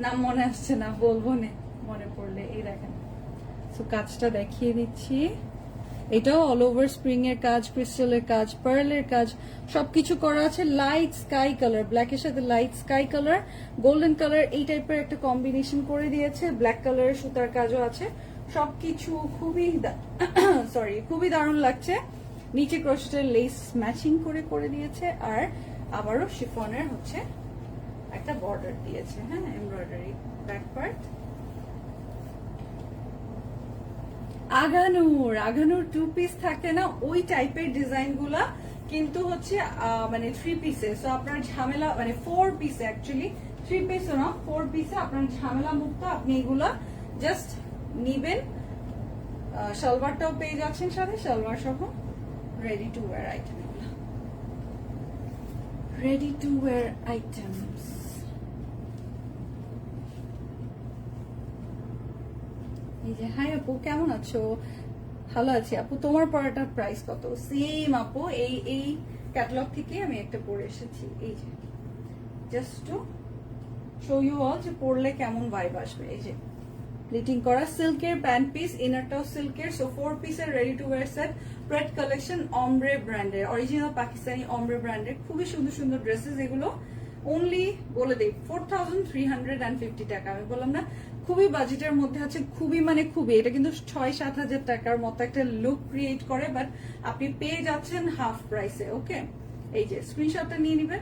নাম মনে আসছে না, বলবো না, মনে পড়লে। এই দেখেন, তো কাজটা দেখিয়ে দিচ্ছি। এটাও অল ওভার স্প্রিং এর কাজ, ক্রিস্টালের কাজ, পার্লের কাজ, সবকিছু করা আছে। লাইট স্কাই কালার, ব্ল্যাকের সাথে light sky colour, golden colour, এই টাইপের একটা কম্বিনেশন করে দিয়েছে। ব্ল্যাক কালারের সুতার কাজও আছে। সবকিছু খুবই সরি, খুবই দারুণ লাগছে। নিচে ক্রোশেটের লেস ম্যাচিং করে করে দিয়েছে, আর আবারও শিফনের হচ্ছে একটা বর্ডার দিয়েছে, হ্যাঁ, embroidery back part. Aganoor 2 piece থাকে না, ওই টাইপের ডিজাইন গুলা, কিন্তু হচ্ছে মানে 3 পিসে। সো আপনার ঝামেলা, মানে 4 পিসে অ্যাকচুয়ালি, 3 পিসও না, 4 পিসে আপনার ঝামেলা মুক্ত। আপনি এগুলা জাস্ট নিবেন, সালোয়ারটাও পেয়ে যাচ্ছেন সাথে, সালোয়ার সহ। রেডি টু ওয়্যার আইটেম, এগুলো রেডি টু ওয়্যার আইটেমস। এই যে, হাই আপু, কেমন আছো? ভালো আছি আপু। তোমার পড়াটার প্রাইস কত? সেম আপু, এই ক্যাটালগ থেকে আমি একটা পরে এসেছি। এই যে, just to show you all যে পরলে কেমন ভাইব আসবে। এই যে, প্লিটিং করা সিল্কের প্যান্ট পিস, ইনারটাও সিল্কের। সো 4 পিসের ready to wear set, pret collection, ombre ব্র্যান্ডের, অরিজিনাল পাকিস্তানি অমব্রে ব্র্যান্ডের। খুবই সুন্দর সুন্দর ড্রেসেস এগুলো। অনলি বলে দিই 4350 টাকা। আমি বললাম না, খুবই বাজেটের মধ্যে আছে, খুবই মানে খুবই। এটা কিন্তু 6-7 হাজার টাকার মতো একটা লুক ক্রিয়েট করে, বাট আপনি পেয়ে যাচ্ছেন হাফ প্রাইসে। ওকে, এই যে স্ক্রিনশটটা নিয়ে নিবেন।